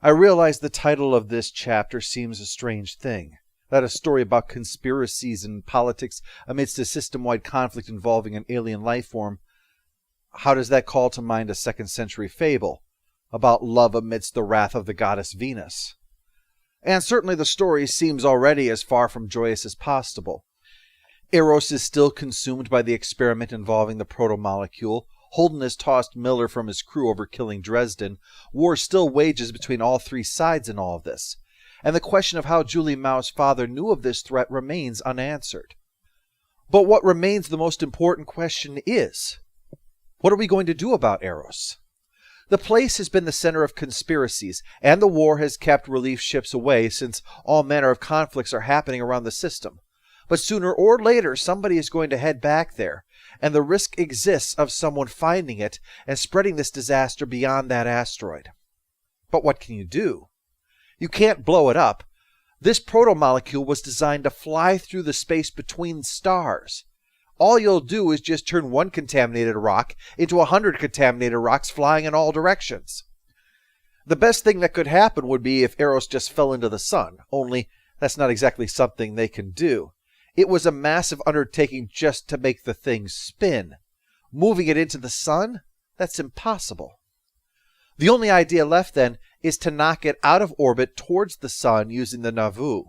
I realize the title of this chapter seems a strange thing, that a story about conspiracies and politics amidst a system-wide conflict involving an alien life form. How does that call to mind a 2nd century fable about love amidst the wrath of the goddess Venus? And certainly the story seems already as far from joyous as possible. Eros is still consumed by the experiment involving the proto-molecule. Holden has tossed Miller from his crew over killing Dresden. War still wages between all three sides in all of this. And the question of how Julie Mao's father knew of this threat remains unanswered. But what remains the most important question is, what are we going to do about Eros? The place has been the center of conspiracies, and the war has kept relief ships away since all manner of conflicts are happening around the system. But sooner or later, somebody is going to head back there, and the risk exists of someone finding it and spreading this disaster beyond that asteroid. But what can you do? You can't blow it up. This proto-molecule was designed to fly through the space between stars. All you'll do is just turn one contaminated rock into 100 contaminated rocks flying in all directions. The best thing that could happen would be if Eros just fell into the sun, only that's not exactly something they can do. It was a massive undertaking just to make the thing spin. Moving it into the sun? That's impossible. The only idea left then is to knock it out of orbit towards the sun using the Nauvoo.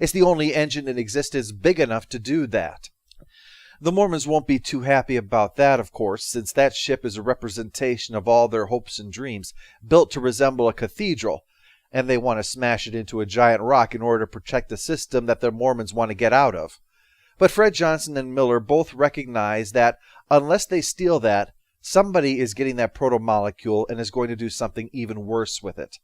It's the only engine in existence big enough to do that. The Mormons won't be too happy about that, of course, since that ship is a representation of all their hopes and dreams, built to resemble a cathedral, and they want to smash it into a giant rock in order to protect the system that the Mormons want to get out of. But Fred Johnson and Miller both recognize that unless they steal that, somebody is getting that proto-molecule and is going to do something even worse with it.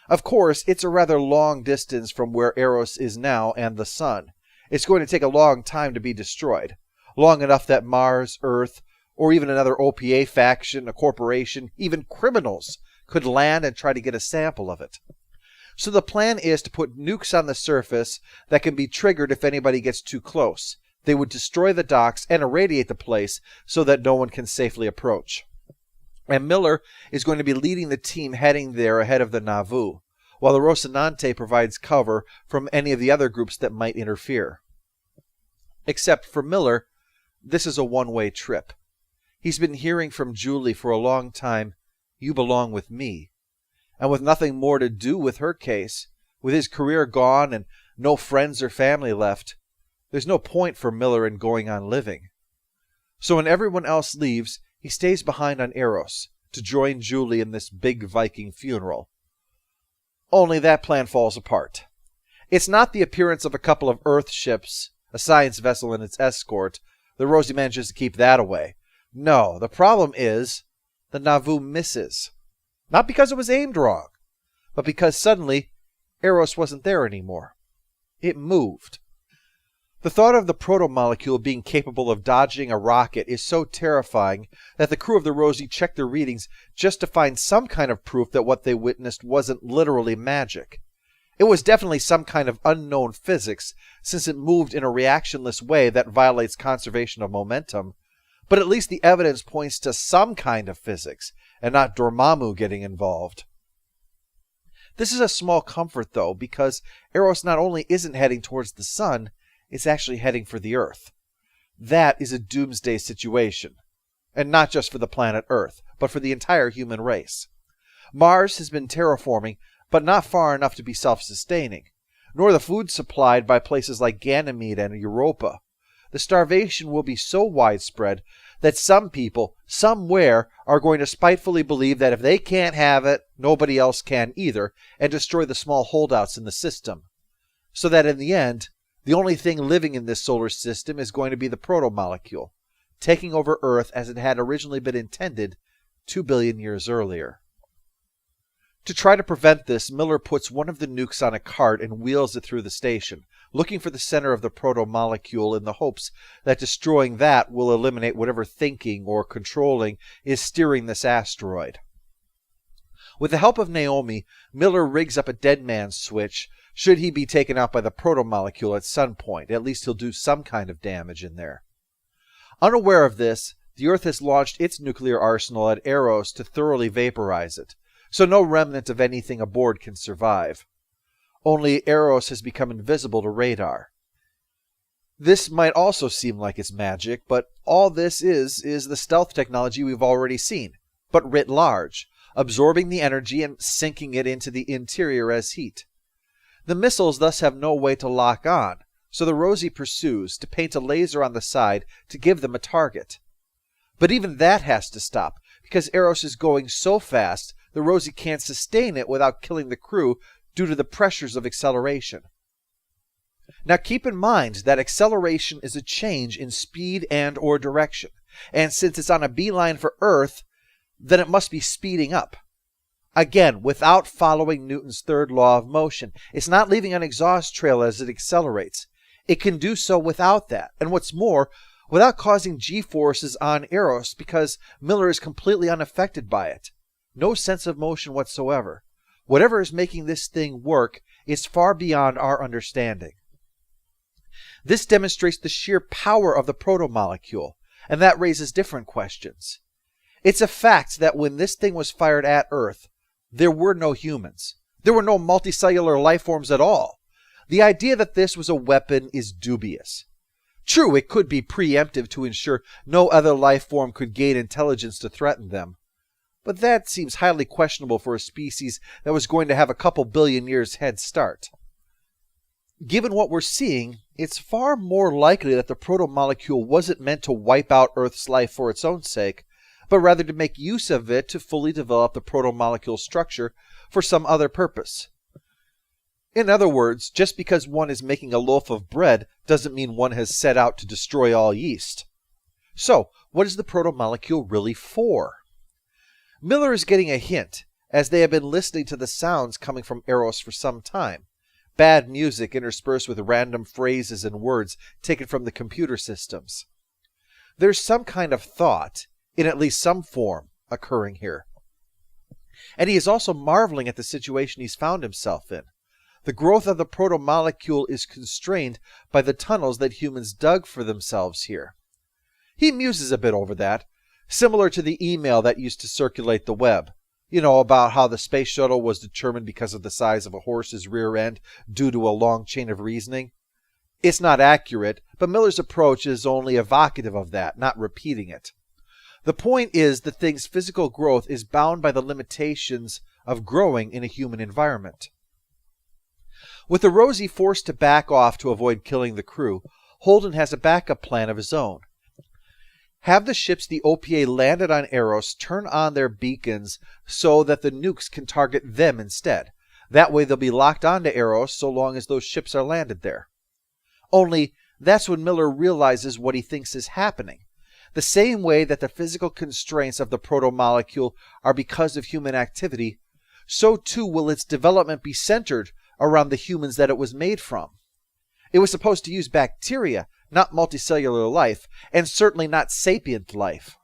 Of course, it's a rather long distance from where Eros is now and the sun. It's going to take a long time to be destroyed. Long enough that Mars, Earth, or even another OPA faction, a corporation, even criminals could land and try to get a sample of it. So the plan is to put nukes on the surface that can be triggered if anybody gets too close. They would destroy the docks and irradiate the place so that no one can safely approach. And Miller is going to be leading the team heading there ahead of the Nauvoo, while the Rocinante provides cover from any of the other groups that might interfere. Except for Miller, this is a one-way trip. He's been hearing from Julie for a long time, "You belong with me." And with nothing more to do with her case, with his career gone and no friends or family left, there's no point for Miller in going on living. So when everyone else leaves, he stays behind on Eros to join Julie in this big Viking funeral. Only that plan falls apart. It's not the appearance of a couple of Earth ships, a science vessel and its escort. The Rosie manages to keep that away. No, the problem is the Nauvoo misses. Not because it was aimed wrong, but because suddenly Eros wasn't there anymore. It moved. The thought of the proto-molecule being capable of dodging a rocket is so terrifying that the crew of the Rosie checked their readings just to find some kind of proof that what they witnessed wasn't literally magic. It was definitely some kind of unknown physics, since it moved in a reactionless way that violates conservation of momentum, but at least the evidence points to some kind of physics, and not Dormammu getting involved. This is a small comfort, though, because Eros not only isn't heading towards the sun, it's actually heading for the Earth. That is a doomsday situation, and not just for the planet Earth, but for the entire human race. Mars has been terraforming, but not far enough to be self-sustaining, nor the food supplied by places like Ganymede and Europa. The starvation will be so widespread that some people, somewhere, are going to spitefully believe that if they can't have it, nobody else can either, and destroy the small holdouts in the system. So that in the end, the only thing living in this solar system is going to be the proto-molecule, taking over Earth as it had originally been intended 2 billion years earlier. To try to prevent this, Miller puts one of the nukes on a cart and wheels it through the station, looking for the center of the proto-molecule in the hopes that destroying that will eliminate whatever thinking or controlling is steering this asteroid. With the help of Naomi, Miller rigs up a dead man's switch. Should he be taken out by the proto-molecule at some point, at least he'll do some kind of damage in there. Unaware of this, the Earth has launched its nuclear arsenal at Eros to thoroughly vaporize it. so no remnant of anything aboard can survive. Only Eros has become invisible to radar. This might also seem like it's magic, but all this is the stealth technology we've already seen, but writ large, absorbing the energy and sinking it into the interior as heat. The missiles thus have no way to lock on, so the Rosie pursues to paint a laser on the side to give them a target. But even that has to stop, because Eros is going so fast the Rosie can't sustain it without killing the crew due to the pressures of acceleration. Now keep in mind that acceleration is a change in speed and or direction, and since it's on a beeline for Earth, then it must be speeding up. Again, without following Newton's third law of motion. It's not leaving an exhaust trail as it accelerates. It can do so without that, and what's more, without causing G-forces on Eros because Miller is completely unaffected by it. No sense of motion whatsoever. Whatever is making this thing work is far beyond our understanding. This demonstrates the sheer power of the protomolecule, and that raises different questions. It's a fact that when this thing was fired at Earth, there were no humans. There were no multicellular life forms at all. The idea that this was a weapon is dubious. True, it could be preemptive to ensure no other life form could gain intelligence to threaten them, but that seems highly questionable for a species that was going to have a couple billion years head start. Given what we're seeing, it's far more likely that the protomolecule wasn't meant to wipe out Earth's life for its own sake, but rather to make use of it to fully develop the protomolecule structure for some other purpose. In other words, just because one is making a loaf of bread doesn't mean one has set out to destroy all yeast. So, what is the protomolecule really for? Miller is getting a hint, as they have been listening to the sounds coming from Eros for some time. Bad music interspersed with random phrases and words taken from the computer systems. There's some kind of thought, in at least some form, occurring here. And he is also marveling at the situation he's found himself in. The growth of the protomolecule is constrained by the tunnels that humans dug for themselves here. He muses a bit over that, similar to the email that used to circulate the web. You know, about how the space shuttle was determined because of the size of a horse's rear end due to a long chain of reasoning. It's not accurate, but Miller's approach is only evocative of that, not repeating it. The point is the thing's physical growth is bound by the limitations of growing in a human environment. With the Rosie forced to back off to avoid killing the crew, Holden has a backup plan of his own. Have the ships the OPA landed on Eros turn on their beacons so that the nukes can target them instead. That way they'll be locked onto Eros so long as those ships are landed there. Only, that's when Miller realizes what he thinks is happening. The same way that the physical constraints of the protomolecule are because of human activity, so too will its development be centered around the humans that it was made from. It was supposed to use bacteria, not multicellular life, and certainly not sapient life.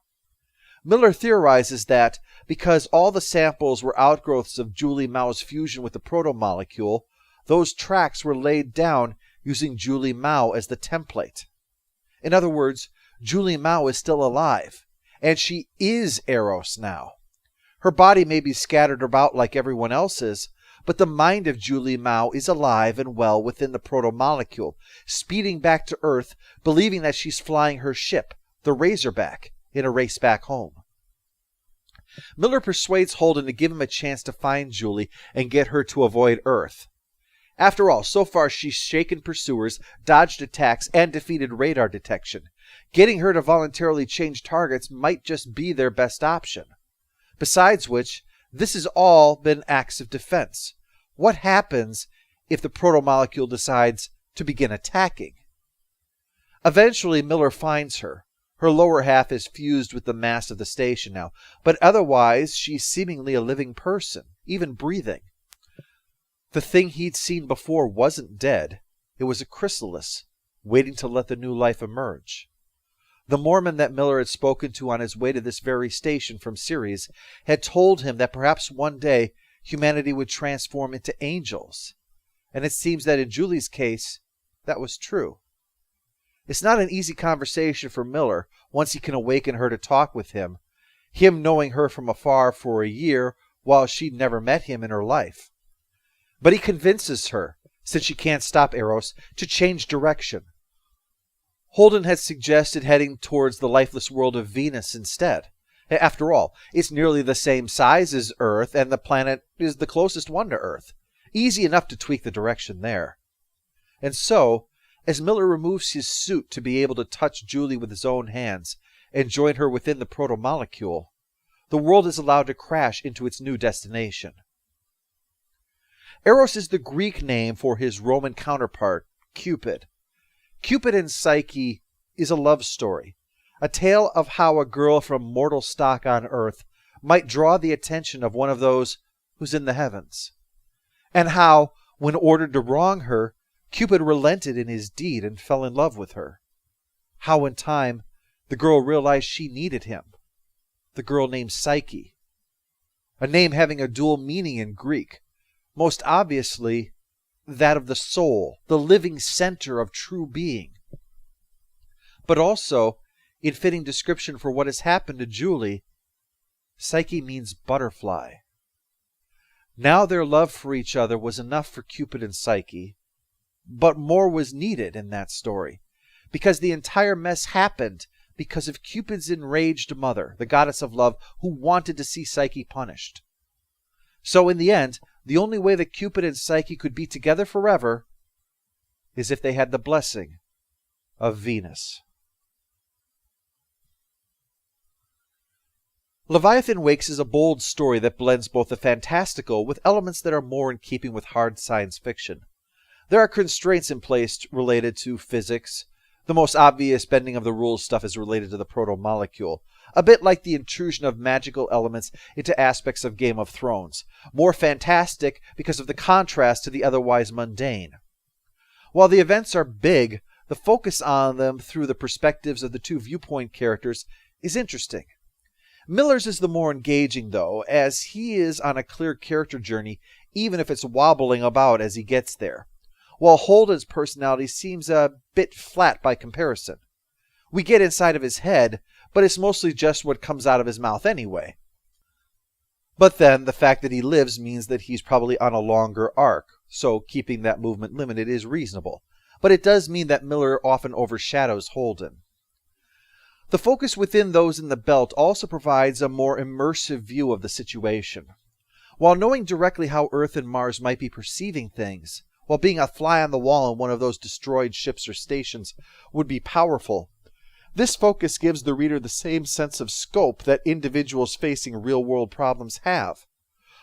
Miller theorizes that because all the samples were outgrowths of Julie Mao's fusion with the protomolecule, those tracks were laid down using Julie Mao as the template. In other words, Julie Mao is still alive, and she is Eros now. Her body may be scattered about like everyone else's, but the mind of Julie Mao is alive and well within the protomolecule, speeding back to Earth, believing that she's flying her ship, the Razorback, in a race back home. Miller persuades Holden to give him a chance to find Julie and get her to avoid Earth. After all, so far she's shaken pursuers, dodged attacks, and defeated radar detection. Getting her to voluntarily change targets might just be their best option. Besides which, this has all been acts of defense. What happens if the protomolecule decides to begin attacking? Eventually, Miller finds her. Her lower half is fused with the mass of the station now, but otherwise she's seemingly a living person, even breathing. The thing he'd seen before wasn't dead. It was a chrysalis, waiting to let the new life emerge. The Mormon that Miller had spoken to on his way to this very station from Ceres had told him that perhaps one day humanity would transform into angels. And it seems that in Julie's case, that was true. It's not an easy conversation for Miller once he can awaken her to talk with him, him knowing her from afar for a year while she'd never met him in her life. But he convinces her, since she can't stop Eros, to change direction. Holden had suggested heading towards the lifeless world of Venus instead. After all, it's nearly the same size as Earth, and the planet is the closest one to Earth. Easy enough to tweak the direction there. And so, as Miller removes his suit to be able to touch Julie with his own hands and join her within the proto-molecule, the world is allowed to crash into its new destination. Eros is the Greek name for his Roman counterpart, Cupid. Cupid and Psyche is a love story, a tale of how a girl from mortal stock on Earth might draw the attention of one of those who's in the heavens, and how, when ordered to wrong her, Cupid relented in his deed and fell in love with her. How in time the girl realized she needed him. The girl named Psyche. A name having a dual meaning in Greek. Most obviously, that of the soul, the living center of true being. But also, in fitting description for what has happened to Julie, Psyche means butterfly. Now their love for each other was enough for Cupid and Psyche, but more was needed in that story, because the entire mess happened because of Cupid's enraged mother, the goddess of love, who wanted to see Psyche punished. So in the end, the only way that Cupid and Psyche could be together forever is if they had the blessing of Venus. Leviathan Wakes is a bold story that blends both the fantastical with elements that are more in keeping with hard science fiction. There are constraints in place related to physics. The most obvious bending of the rules stuff is related to the proto-molecule, a bit like the intrusion of magical elements into aspects of Game of Thrones, more fantastic because of the contrast to the otherwise mundane. While the events are big, the focus on them through the perspectives of the two viewpoint characters is interesting. Miller's is the more engaging, though, as he is on a clear character journey, even if it's wobbling about as he gets there, while Holden's personality seems a bit flat by comparison. We get inside of his head, but it's mostly just what comes out of his mouth anyway. But then, the fact that he lives means that he's probably on a longer arc, so keeping that movement limited is reasonable. But it does mean that Miller often overshadows Holden. The focus within those in the belt also provides a more immersive view of the situation. While knowing directly how Earth and Mars might be perceiving things, while being a fly on the wall in one of those destroyed ships or stations would be powerful, this focus gives the reader the same sense of scope that individuals facing real-world problems have.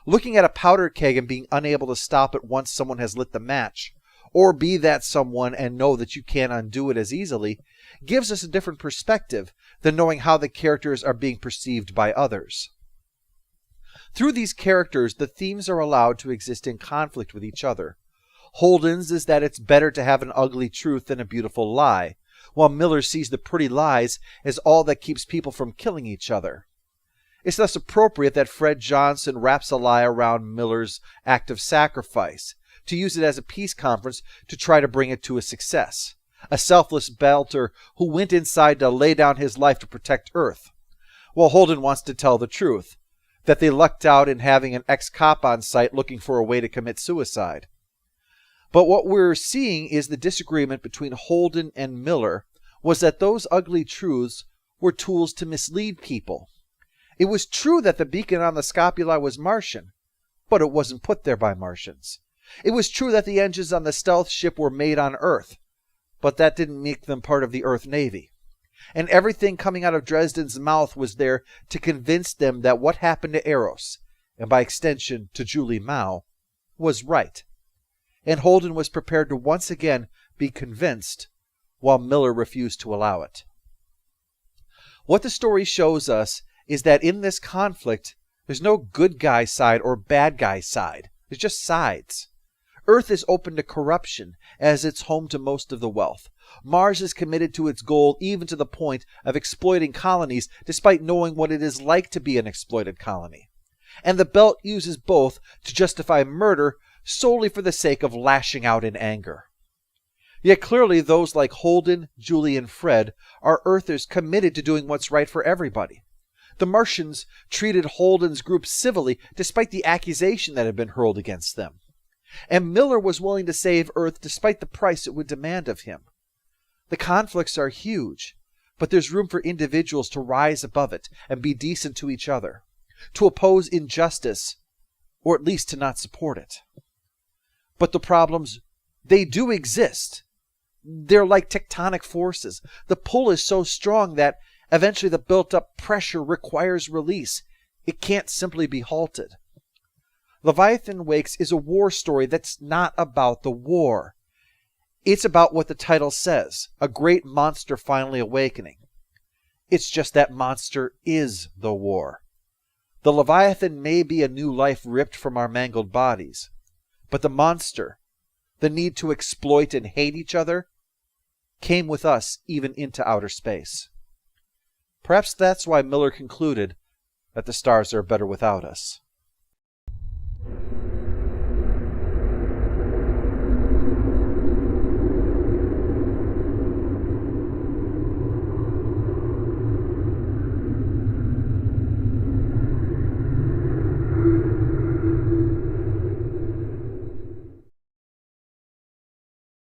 Looking at a powder keg and being unable to stop it once someone has lit the match, or be that someone and know that you can't undo it as easily, gives us a different perspective than knowing how the characters are being perceived by others. Through these characters, the themes are allowed to exist in conflict with each other. Holden's is that it's better to have an ugly truth than a beautiful lie, while Miller sees the pretty lies as all that keeps people from killing each other. It's thus appropriate that Fred Johnson wraps a lie around Miller's act of sacrifice, to use it as a peace conference to try to bring it to a success. A selfless belter who went inside to lay down his life to protect Earth, while Holden wants to tell the truth, that they lucked out in having an ex-cop on site looking for a way to commit suicide. But what we're seeing is the disagreement between Holden and Miller was that those ugly truths were tools to mislead people. It was true that the beacon on the scapula was Martian, but it wasn't put there by Martians. It was true that the engines on the stealth ship were made on Earth, but that didn't make them part of the Earth Navy. And everything coming out of Dresden's mouth was there to convince them that what happened to Eros, and by extension to Julie Mao, was right. And Holden was prepared to once again be convinced, while Miller refused to allow it. What the story shows us is that in this conflict, there's no good guy side or bad guy side. There's just sides. Earth is open to corruption, as it's home to most of the wealth. Mars is committed to its goal even to the point of exploiting colonies, despite knowing what it is like to be an exploited colony. And the Belt uses both to justify murder solely for the sake of lashing out in anger. Yet clearly those like Holden, Julie, and Fred are Earthers committed to doing what's right for everybody. The Martians treated Holden's group civilly despite the accusation that had been hurled against them. And Miller was willing to save Earth despite the price it would demand of him. The conflicts are huge, but there's room for individuals to rise above it and be decent to each other, to oppose injustice, or at least to not support it. But the problems, they do exist. They're like tectonic forces. The pull is so strong that eventually the built-up pressure requires release. It can't simply be halted. Leviathan Wakes is a war story that's not about the war. It's about what the title says, a great monster finally awakening. It's just that monster is the war. The Leviathan may be a new life ripped from our mangled bodies, but the monster, the need to exploit and hate each other, came with us even into outer space. Perhaps that's why Miller concluded that the stars are better without us.